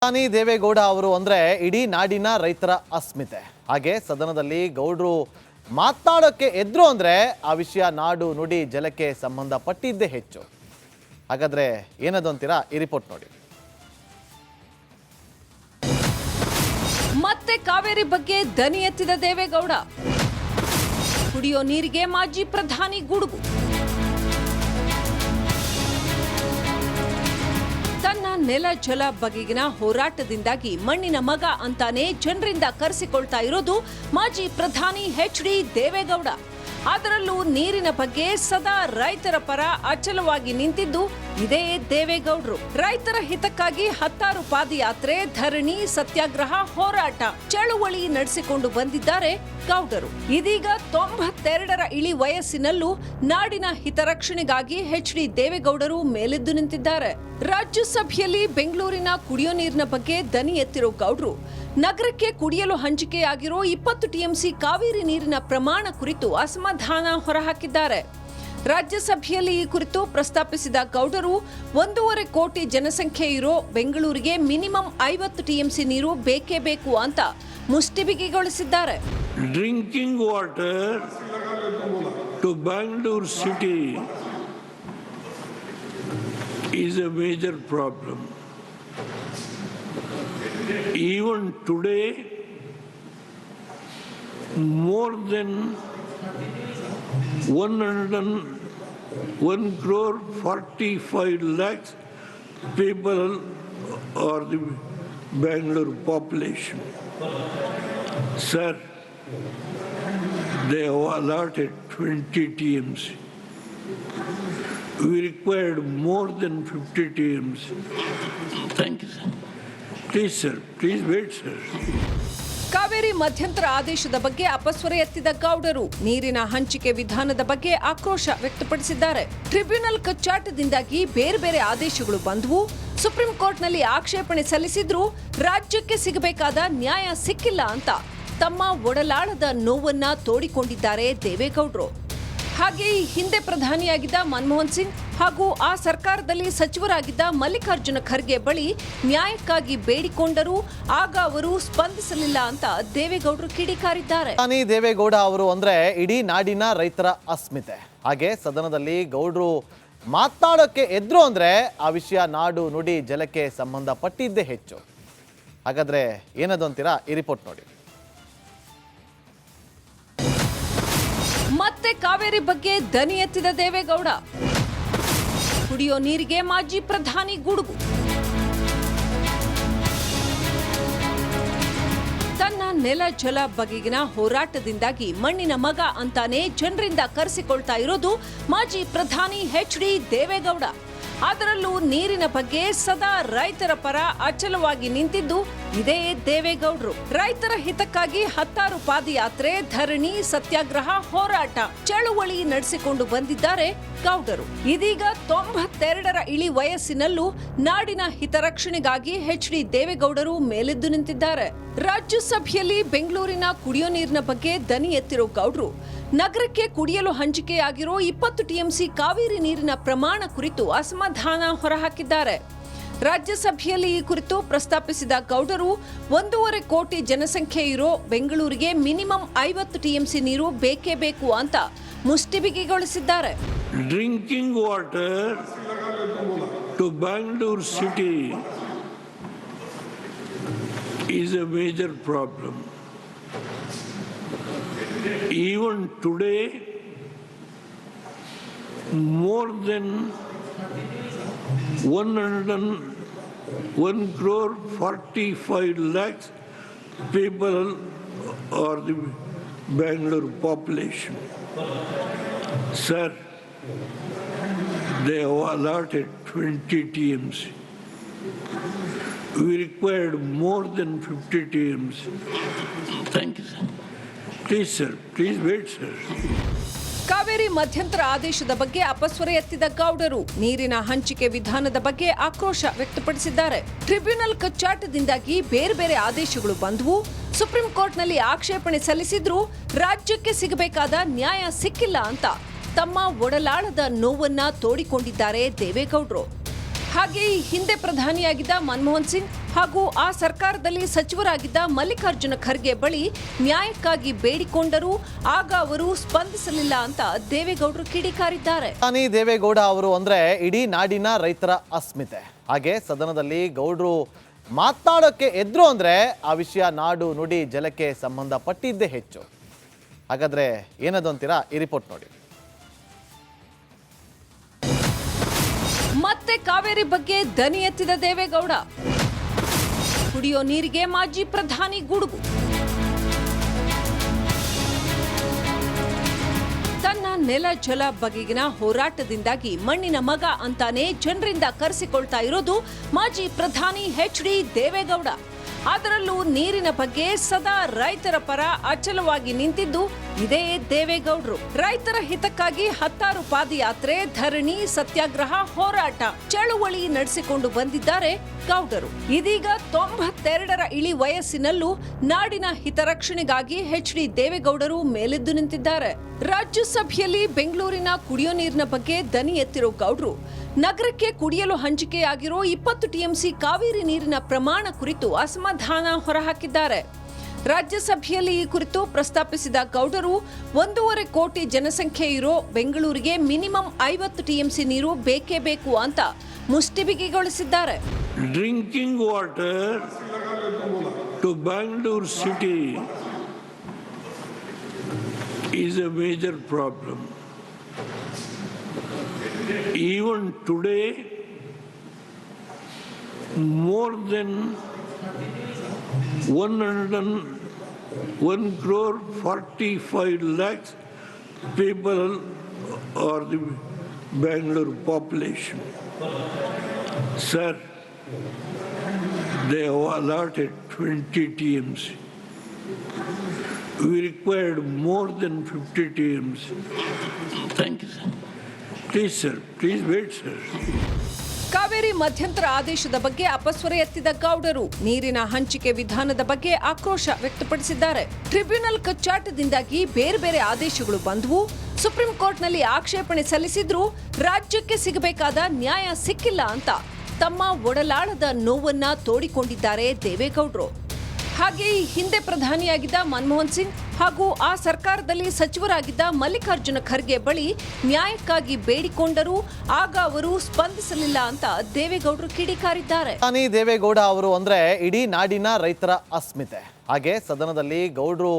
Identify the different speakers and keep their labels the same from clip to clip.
Speaker 1: ಪ್ರಧಾನಿ ದೇವೇಗೌಡ ಅವರು ಅಂದ್ರೆ ಇಡೀ ನಾಡಿನ ರೈತರ ಅಸ್ಮಿತೆ. ಹಾಗೆ ಸದನದಲ್ಲಿ ಗೌಡ್ರು ಮಾತನಾಡೋಕೆ ಎದ್ರು ಅಂದ್ರೆ ಆ ವಿಷಯ ನಾಡು ನುಡಿ ಜಲಕ್ಕೆ ಸಂಬಂಧಪಟ್ಟಿದ್ದೇ ಹೆಚ್ಚು. ಹಾಗಾದ್ರೆ ಏನದು ಅಂತೀರಾ? ಈ ರಿಪೋರ್ಟ್ ನೋಡಿ.
Speaker 2: ಮತ್ತೆ ಕಾವೇರಿ ಬಗ್ಗೆ ದನಿ ಎತ್ತಿದ ದೇವೇಗೌಡ. ಕುಡಿಯೋ ನೀರಿಗೆ ಮಾಜಿ ಪ್ರಧಾನಿ ಗುಡುಗು. ತನ್ನ ನೆಲ ಜಲ ಬಗೆಗಿನ ಹೋರಾಟದಿಂದಾಗಿ ಮಣ್ಣಿನ ಮಗ ಅಂತಾನೆ ಜನರಿಂದ ಕರೆಸಿಕೊಳ್ತಾ ಇರೋದು ಮಾಜಿ ಪ್ರಧಾನಿ ಎಚ್.ಡಿ. ದೇವೇಗೌಡ. ಅದರಲ್ಲೂ ನೀರಿನ ಬಗ್ಗೆ ಸದಾ ರೈತರ ಪರ ಅಚಲವಾಗಿ ನಿಂತಿದ್ದು ಇದೇ ದೇವೇಗೌಡರು. ರೈತರ ಹಿತಕ್ಕಾಗಿ ಹತ್ತಾರು ಪಾದಯಾತ್ರೆ, ಧರಣಿ, ಸತ್ಯಾಗ್ರಹ, ಹೋರಾಟ, ಚಳುವಳಿ ನಡೆಸಿಕೊಂಡು ಬಂದಿದ್ದಾರೆ ಗೌಡರು. ಇದೀಗ 92ರ ಇಳಿ ವಯಸ್ಸಿನಲ್ಲೂ ನಾಡಿನ ಹಿತರಕ್ಷಣೆಗಾಗಿ ಎಚ್.ಡಿ. ದೇವೇಗೌಡರು ಮೇಲೆದ್ದು ನಿಂತಿದ್ದಾರೆ. ರಾಜ್ಯಸಭೆಯಲ್ಲಿ ಬೆಂಗಳೂರಿನ ಕುಡಿಯೋ ನೀರಿನ ಬಗ್ಗೆ ದನಿ ಎತ್ತಿರೋ ಗೌಡ್ರು ನಗರಕ್ಕೆ ಕುಡಿಯಲು ಹಂಚಿಕೆಯಾಗಿರೋ 20 ಟಿಎಂಸಿ ಕಾವೇರಿ ನೀರಿನ ಪ್ರಮಾಣ ಕುರಿತು ಅಸಮಾಧಾನ ಹೊರಹಾಕಿದ್ದಾರೆ. ರಾಜ್ಯಸಭೆಯಲ್ಲಿ ಈ ಕುರಿತು ಪ್ರಸ್ತಾಪಿಸಿದ ಗೌಡರು 1.5 ಕೋಟಿ ಜನಸಂಖ್ಯೆ ಇರೋ ಬೆಂಗಳೂರಿಗೆ ಮಿನಿಮಮ್ 50 ಟಿಎಂಸಿ ನೀರು ಬೇಕೇ ಬೇಕು ಅಂತ ಮುಷ್ಟಿಬಿಗಿಗೊಳಿಸಿದ್ದಾರೆ.
Speaker 3: Drinking water to Bangalore city is a major problem. Even today, more than 101 crore 45 lakhs people are the Bangalore population. Sir, they have allotted 20 TMC. We required more than 50 TMC. Thank you, sir. Please, sir. Please wait, sir.
Speaker 2: Kaveri ಮಧ್ಯಂತರ ಆದೇಶದ ಬಗ್ಗೆ ಅಪಸ್ವರ ಎತ್ತಿದ ಗೌಡರು ನೀರಿನ ಹಂಚಿಕೆ ವಿಧಾನದ ಬಗ್ಗೆ ಆಕ್ರೋಶ ವ್ಯಕ್ತಪಡಿಸಿದ್ದಾರೆ. ಟ್ರಿಬ್ಯುನಲ್ ಕಚ್ಚಾಟದಿಂದಾಗಿ ಬೇರೆ ಬೇರೆ ಆದೇಶಗಳು ಬಂದವು. ಸುಪ್ರೀಂ ಕೋರ್ಟ್ನಲ್ಲಿ ಆಕ್ಷೇಪಣೆ ಸಲ್ಲಿಸಿದ್ರೂ ರಾಜ್ಯಕ್ಕೆ ಸಿಗಬೇಕಾದ ನ್ಯಾಯ ಸಿಕ್ಕಿಲ್ಲ ಅಂತ ತಮ್ಮ ಒಡಲಾಳದ ನೋವನ್ನ ತೋಡಿಕೊಂಡಿದ್ದಾರೆ ದೇವೇಗೌಡರು. ಹಾಗೆ ಈ ಹಿಂದೆ ಪ್ರಧಾನಿಯಾಗಿದ್ದ ಮನಮೋಹನ್ ಸಿಂಗ್ ಹಾಗೂ ಆ ಸರ್ಕಾರದಲ್ಲಿ ಸಚಿವರಾಗಿದ್ದ ಮಲ್ಲಿಕಾರ್ಜುನ ಖರ್ಗೆ ಬಳಿ ನ್ಯಾಯಕ್ಕಾಗಿ ಬೇಡಿಕೊಂಡರೂ ಆಗ ಅವರು ಸ್ಪಂದಿಸಲಿಲ್ಲ ಅಂತ ದೇವೇಗೌಡರು ಕಿಡಿಕಾರಿದ್ದಾರೆ.
Speaker 1: ಪ್ರಧಾನಿ ದೇವೇಗೌಡ ಅವರು ಅಂದ್ರೆ ಇಡೀ ನಾಡಿನ ರೈತರ ಅಸ್ಮಿತೆ. ಹಾಗೆ ಸದನದಲ್ಲಿ ಗೌಡ್ರು ಮಾತನಾಡೋಕೆ ಎದ್ರು ಅಂದ್ರೆ ಆ ವಿಷಯ ನಾಡು ನುಡಿ ಜಲಕ್ಕೆ ಸಂಬಂಧಪಟ್ಟಿದ್ದೇ ಹೆಚ್ಚು. ಹಾಗಾದ್ರೆ ಏನದು ಅಂತೀರಾ? ಈ ರಿಪೋರ್ಟ್ ನೋಡಿ.
Speaker 2: ಮತ್ತೆ ಕಾವೇರಿ ಬಗ್ಗೆ ದನಿ ಎತ್ತಿದ ದೇವೇಗೌಡ. ಕುಡಿಯೋ ನೀರಿಗೆ ಮಾಜಿ ಪ್ರಧಾನಿ ಗುಡುಗು. ತನ್ನ ನೆಲ ಜಲ ಬಗೆಗಿನ ಹೋರಾಟದಿಂದಾಗಿ ಮಣ್ಣಿನ ಮಗ ಅಂತಾನೆ ಜನರಿಂದ ಕರೆಸಿಕೊಳ್ತಾ ಇರೋದು ಮಾಜಿ ಪ್ರಧಾನಿ ಎಚ್.ಡಿ. ದೇವೇಗೌಡ. ಅದರಲ್ಲೂ ನೀರಿನ ಬಗ್ಗೆ ಸದಾ ರೈತರ ಪರ ಅಚಲವಾಗಿ ನಿಂತಿದ್ದು ಇದೇ ದೇವೇಗೌಡರು. ರೈತರ ಹಿತಕ್ಕಾಗಿ ಹತ್ತಾರು ಪಾದಯಾತ್ರೆ, ಧರಣಿ, ಸತ್ಯಾಗ್ರಹ, ಹೋರಾಟ, ಚಳುವಳಿ ನಡೆಸಿಕೊಂಡು ಬಂದಿದ್ದಾರೆ ಗೌಡರು. ಇದೀಗ 92ರ ಇಳಿ ವಯಸ್ಸಿನಲ್ಲೂ ನಾಡಿನ ಹಿತರಕ್ಷಣೆಗಾಗಿ ಎಚ್.ಡಿ. ದೇವೇಗೌಡರು ಮೇಲೆದ್ದು ನಿಂತಿದ್ದಾರೆ. ರಾಜ್ಯಸಭೆಯಲ್ಲಿ ಬೆಂಗಳೂರಿನ ಕುಡಿಯೋ ನೀರಿನ ಬಗ್ಗೆ ದನಿ ಎತ್ತಿರೋ ಗೌಡ್ರು ನಗರಕ್ಕೆ ಕುಡಿಯಲು ಹಂಚಿಕೆಯಾಗಿರೋ 20 ಟಿಎಂಸಿ ಕಾವೇರಿ ನೀರಿನ ಪ್ರಮಾಣ ಕುರಿತು ಅಸಮಾಧಾನ ಹೊರಹಾಕಿದ್ದಾರೆ. ರಾಜ್ಯಸಭೆಯಲ್ಲಿ ಈ ಕುರಿತು ಪ್ರಸ್ತಾಪಿಸಿದ ಗೌಡರು 1.5 ಕೋಟಿ ಜನಸಂಖ್ಯೆ ಇರೋ ಬೆಂಗಳೂರಿಗೆ ಮಿನಿಮಮ್ 50 ಟಿಎಂಸಿ ನೀರು ಬೇಕೇ ಬೇಕು ಅಂತ ಮುಷ್ಟಿಬಿಗಿಗೊಳಿಸಿದ್ದಾರೆ.
Speaker 3: Drinking water to Bangalore city is a major problem. Even today, more than 101 crore 45 lakhs people are the Bangalore population. Sir, they have allotted 20 TMC. We required more than 50 TMC. Thank you, sir. Please, sir. Please wait, sir.
Speaker 2: Kaveri ಮಧ್ಯಂತರ ಆದೇಶದ ಬಗ್ಗೆ ಅಪಸ್ವರ ಎತ್ತಿದ ಗೌಡರು ನೀರಿನ ಹಂಚಿಕೆ ವಿಧಾನದ ಬಗ್ಗೆ ಆಕ್ರೋಶ ವ್ಯಕ್ತಪಡಿಸಿದ್ದಾರೆ. ಟ್ರಿಬ್ಯುನಲ್ ಕಚ್ಚಾಟದಿಂದಾಗಿ ಬೇರೆ ಬೇರೆ ಆದೇಶಗಳು ಬಂದವು. ಸುಪ್ರೀಂ ಕೋರ್ಟ್ನಲ್ಲಿ ಆಕ್ಷೇಪಣೆ ಸಲ್ಲಿಸಿದ್ರೂ ರಾಜ್ಯಕ್ಕೆ ಸಿಗಬೇಕಾದ ನ್ಯಾಯ ಸಿಕ್ಕಿಲ್ಲ ಅಂತ ತಮ್ಮ ಒಡಲಾಳದ ನೋವನ್ನ ತೋಡಿಕೊಂಡಿದ್ದಾರೆ ದೇವೇಗೌಡರು. ಹಾಗೆ ಈ ಹಿಂದೆ ಪ್ರಧಾನಿಯಾಗಿದ್ದ ಮನಮೋಹನ್ ಸಿಂಗ್ ಹಾಗೂ ಆ ಸರ್ಕಾರದಲ್ಲಿ ಸಚಿವರಾಗಿದ್ದ ಮಲ್ಲಿಕಾರ್ಜುನ ಖರ್ಗೆ ಬಳಿ ನ್ಯಾಯಕ್ಕಾಗಿ ಬೇಡಿಕೊಂಡರೂ ಆಗ ಅವರು ಸ್ಪಂದಿಸಲಿಲ್ಲ ಅಂತ ದೇವೇಗೌಡರು ಕಿಡಿಕಾರಿದ್ದಾರೆ.
Speaker 1: ಪ್ರಧಾನಿ ದೇವೇಗೌಡ ಅವರು ಅಂದ್ರೆ ಇಡೀ ನಾಡಿನ ರೈತರ ಅಸ್ಮಿತೆ. ಹಾಗೆ ಸದನದಲ್ಲಿ ಗೌಡ್ರು ಮಾತನಾಡೋಕ್ಕೆ ಎದ್ರು ಅಂದ್ರೆ ಆ ವಿಷಯ ನಾಡು ನುಡಿ ಜಲಕ್ಕೆ ಸಂಬಂಧಪಟ್ಟಿದ್ದೇ ಹೆಚ್ಚು. ಹಾಗಾದ್ರೆ ಏನದು ಅಂತೀರಾ? ಈ ರಿಪೋರ್ಟ್ ನೋಡಿ.
Speaker 2: ಮತ್ತೆ ಕಾವೇರಿ ಬಗ್ಗೆ ದನಿ ಎತ್ತಿದ ದೇವೇಗೌಡ. ಕುಡಿಯೋ ನೀರಿಗೆ ಮಾಜಿ ಪ್ರಧಾನಿ ಗುಡುಗು. ತನ್ನ ನೆಲ ಜಲ ಬಗೆಗಿನ ಹೋರಾಟದಿಂದಾಗಿ ಮಣ್ಣಿನ ಮಗ ಅಂತಾನೆ ಜನರಿಂದ ಕರೆಸಿಕೊಳ್ತಾ ಇರೋದು ಮಾಜಿ ಪ್ರಧಾನಿ ಎಚ್.ಡಿ. ದೇವೇಗೌಡ. ಅದರಲ್ಲೂ ನೀರಿನ ಬಗ್ಗೆ ಸದಾ ರೈತರ ಪರ ಅಚಲವಾಗಿ ನಿಂತಿದ್ದು ಇದೇ ದೇವೇಗೌಡರು. ರೈತರ ಹಿತಕ್ಕಾಗಿ ಹತ್ತಾರು ಪಾದಯಾತ್ರೆ, ಧರಣಿ, ಸತ್ಯಾಗ್ರಹ, ಹೋರಾಟ, ಚಳುವಳಿ ನಡೆಸಿಕೊಂಡು ಬಂದಿದ್ದಾರೆ ಗೌಡರು. ಇದೀಗ 92ರ ಇಳಿ ವಯಸ್ಸಿನಲ್ಲೂ ನಾಡಿನ ಹಿತರಕ್ಷಣೆಗಾಗಿ ಎಚ್.ಡಿ. ದೇವೇಗೌಡರು ಮೇಲೆದ್ದು ನಿಂತಿದ್ದಾರೆ. ರಾಜ್ಯಸಭೆಯಲ್ಲಿ ಬೆಂಗಳೂರಿನ ಕುಡಿಯೋ ನೀರಿನ ಬಗ್ಗೆ ದನಿ ಎತ್ತಿರೋ ಗೌಡ್ರು ನಗರಕ್ಕೆ ಕುಡಿಯಲು ಹಂಚಿಕೆಯಾಗಿರೋ 20 ಟಿಎಂಸಿ ಕಾವೇರಿ ನೀರಿನ ಪ್ರಮಾಣ ಕುರಿತು ಅಸಮಾಧಾನ ಹೊರಹಾಕಿದ್ದಾರೆ. ರಾಜ್ಯಸಭೆಯಲ್ಲಿ ಈ ಕುರಿತು ಪ್ರಸ್ತಾಪಿಸಿದ ಗೌಡರು 1.5 ಕೋಟಿ ಜನಸಂಖ್ಯೆ ಇರೋ ಬೆಂಗಳೂರಿಗೆ ಮಿನಿಮಮ್ 50 ಟಿಎಂಸಿ ನೀರು ಬೇಕೇ ಬೇಕು ಅಂತ ಮುಷ್ಟಿಬಿಗಿಗೊಳಿಸಿದ್ದಾರೆ.
Speaker 3: Drinking water to Bangalore city is a major problem. Even today, more than 101 crore 45 lakhs people are the Bangalore population. Sir, they have allotted 20 TMC. We required more than 50 TMC. Thank you, sir. Please, sir. Please wait, sir.
Speaker 2: Kaveri ಮಧ್ಯಂತರ ಆದೇಶದ ಬಗ್ಗೆ ಅಪಸ್ವರ ಎತ್ತಿದ ಗೌಡರು ನೀರಿನ ಹಂಚಿಕೆ ವಿಧಾನದ ಬಗ್ಗೆ ಆಕ್ರೋಶ ವ್ಯಕ್ತಪಡಿಸಿದ್ದಾರೆ. ಟ್ರಿಬ್ಯುನಲ್ ಕಚ್ಚಾಟದಿಂದಾಗಿ ಬೇರೆ ಬೇರೆ ಆದೇಶಗಳು ಬಂದವು. ಸುಪ್ರೀಂ ಕೋರ್ಟ್ನಲ್ಲಿ ಆಕ್ಷೇಪಣೆ ಸಲ್ಲಿಸಿದ್ರೂ ರಾಜ್ಯಕ್ಕೆ ಸಿಗಬೇಕಾದ ನ್ಯಾಯ ಸಿಕ್ಕಿಲ್ಲ ಅಂತ ತಮ್ಮ ಒಡಲಾಳದ ನೋವನ್ನ ತೋಡಿಕೊಂಡಿದ್ದಾರೆ ದೇವೇಗೌಡರು. ಹಾಗೆ ಈ ಹಿಂದೆ ಪ್ರಧಾನಿಯಾಗಿದ್ದ ಮನಮೋಹನ್ ಸಿಂಗ್ ಹಾಗೂ ಆ ಸರ್ಕಾರದಲ್ಲಿ ಸಚಿವರಾಗಿದ್ದ ಮಲ್ಲಿಕಾರ್ಜುನ ಖರ್ಗೆ ಬಳಿ ನ್ಯಾಯಕ್ಕಾಗಿ ಬೇಡಿಕೊಂಡರೂ ಆಗ ಅವರು ಸ್ಪಂದಿಸಲಿಲ್ಲ ಅಂತ ದೇವೇಗೌಡರು ಕಿಡಿಕಾರಿದ್ದಾರೆ.
Speaker 1: ಪ್ರಧಾನಿ ದೇವೇಗೌಡ ಅವರು ಅಂದ್ರೆ ಇಡೀ ನಾಡಿನ ರೈತರ ಅಸ್ಮಿತೆ. ಹಾಗೆ ಸದನದಲ್ಲಿ ಗೌಡ್ರು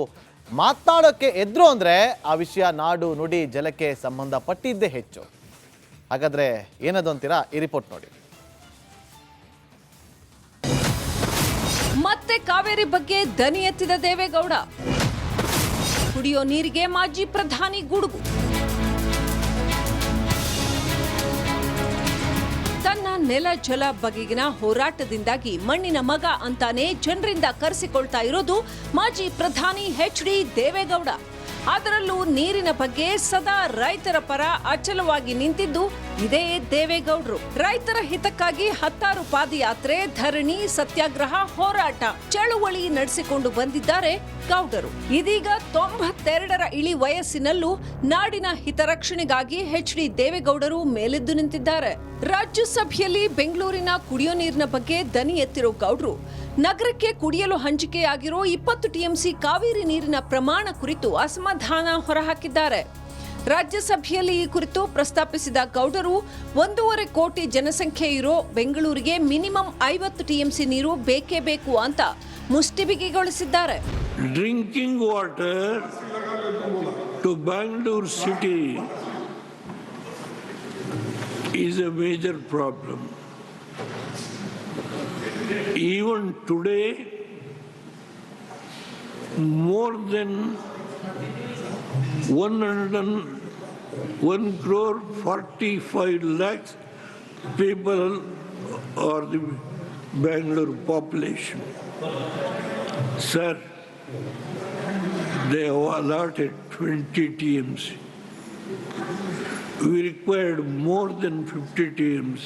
Speaker 1: ಮಾತನಾಡೋಕ್ಕೆ ಎದ್ರು ಅಂದ್ರೆ ಆ ವಿಷಯ ನಾಡು ನುಡಿ ಜಲಕ್ಕೆ ಸಂಬಂಧಪಟ್ಟಿದ್ದೇ ಹೆಚ್ಚು. ಹಾಗಾದ್ರೆ ಏನದು ಅಂತೀರಾ? ಈ ರಿಪೋರ್ಟ್ ನೋಡಿ.
Speaker 2: ಮತ್ತೆ ಕಾವೇರಿ ಬಗ್ಗೆ ದನಿ ಎತ್ತಿದ ದೇವೇಗೌಡ. ಕುಡಿಯೋ ನೀರಿಗೆ ಮಾಜಿ ಪ್ರಧಾನಿ ಗುಡುಗು. ತನ್ನ ನೆಲ ಜಲ ಬಗೆಗಿನ ಹೋರಾಟದಿಂದಾಗಿ ಮಣ್ಣಿನ ಮಗ ಅಂತಾನೆ ಜನರಿಂದ ಕರೆಸಿಕೊಳ್ತಾ ಇರೋದು ಮಾಜಿ ಪ್ರಧಾನಿ ಎಚ್.ಡಿ. ದೇವೇಗೌಡ. ಅದರಲ್ಲೂ ನೀರಿನ ಬಗ್ಗೆ ಸದಾ ರೈತರ ಪರ ಅಚಲವಾಗಿ ನಿಂತಿದ್ದು ಇದೇ ದೇವೇಗೌಡರು. ರೈತರ ಹಿತಕ್ಕಾಗಿ ಹತ್ತಾರು ಪಾದಯಾತ್ರೆ, ಧರಣಿ, ಸತ್ಯಾಗ್ರಹ, ಹೋರಾಟ, ಚಳುವಳಿ ನಡೆಸಿಕೊಂಡು ಬಂದಿದ್ದಾರೆ ಗೌಡರು. ಇದೀಗ 92ರ ಇಳಿ ವಯಸ್ಸಿನಲ್ಲೂ ನಾಡಿನ ಹಿತರಕ್ಷಣೆಗಾಗಿ ಎಚ್.ಡಿ. ದೇವೇಗೌಡರು ಮೇಲೆದ್ದು ನಿಂತಿದ್ದಾರೆ. ರಾಜ್ಯಸಭೆಯಲ್ಲಿ ಬೆಂಗಳೂರಿನ ಕುಡಿಯೋ ನೀರಿನ ಬಗ್ಗೆ ದನಿ ಎತ್ತಿರೋ ಗೌಡ್ರು ನಗರಕ್ಕೆ ಕುಡಿಯಲು ಹಂಚಿಕೆಯಾಗಿರೋ 20 ಟಿಎಂಸಿ ಕಾವೇರಿ ನೀರಿನ ಪ್ರಮಾಣ ಕುರಿತು ಅಸಮಾಧಾನ ಹೊರಹಾಕಿದ್ದಾರೆ. ರಾಜ್ಯಸಭೆಯಲ್ಲಿ ಈ ಕುರಿತು ಪ್ರಸ್ತಾಪಿಸಿದ ಗೌಡರು 1.5 ಕೋಟಿ ಜನಸಂಖ್ಯೆ ಇರೋ ಬೆಂಗಳೂರಿಗೆ ಮಿನಿಮಮ್ 50 ಟಿಎಂಸಿ ನೀರು ಬೇಕೇ ಬೇಕು ಅಂತ ಮುಷ್ಟಿಬಿಗಿಗೊಳಿಸಿದ್ದಾರೆ.
Speaker 3: Drinking water to Bangalore city is a major problem. Even today, more than 101 crore 45 lakhs people are the Bangalore population. Sir, they have allotted 20 TMC. We required more than 50 TMC.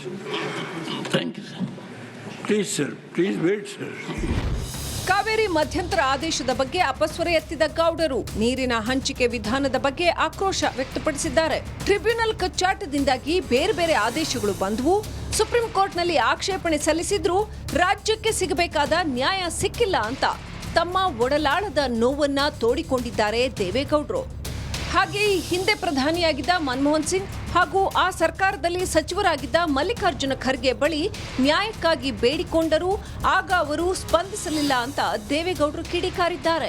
Speaker 3: Thank you, sir. Please, sir. Please wait, sir.
Speaker 2: Kaveri ಮಧ್ಯಂತರ ಆದೇಶದ ಬಗ್ಗೆ ಅಪಸ್ವರ ಎತ್ತಿದ ಗೌಡರು ನೀರಿನ ಹಂಚಿಕೆ ವಿಧಾನದ ಬಗ್ಗೆ ಆಕ್ರೋಶ ವ್ಯಕ್ತಪಡಿಸಿದ್ದಾರೆ. ಟ್ರಿಬ್ಯುನಲ್ ಕಚ್ಚಾಟದಿಂದಾಗಿ ಬೇರೆ ಬೇರೆ ಆದೇಶಗಳು ಬಂದವು. ಸುಪ್ರೀಂ ಕೋರ್ಟ್ನಲ್ಲಿ ಆಕ್ಷೇಪಣೆ ಸಲ್ಲಿಸಿದ್ರೂ ರಾಜ್ಯಕ್ಕೆ ಸಿಗಬೇಕಾದ ನ್ಯಾಯ ಸಿಕ್ಕಿಲ್ಲ ಅಂತ ತಮ್ಮ ಒಡಲಾಳದ ನೋವನ್ನ ತೋಡಿಕೊಂಡಿದ್ದಾರೆ ದೇವೇಗೌಡರು. ಹಾಗೆ ಈ ಹಿಂದೆ ಪ್ರಧಾನಿಯಾಗಿದ್ದ ಮನಮೋಹನ್ ಸಿಂಗ್ ಹಾಗೂ ಆ ಸರ್ಕಾರದಲ್ಲಿ ಸಚಿವರಾಗಿದ್ದ ಮಲ್ಲಿಕಾರ್ಜುನ ಖರ್ಗೆ ಬಳಿ ನ್ಯಾಯಕ್ಕಾಗಿ ಬೇಡಿಕೊಂಡರೂ ಆಗ ಅವರು ಸ್ಪಂದಿಸಲಿಲ್ಲ ಅಂತ ದೇವೇಗೌಡರು ಕಿಡಿಕಾರಿದ್ದಾರೆ.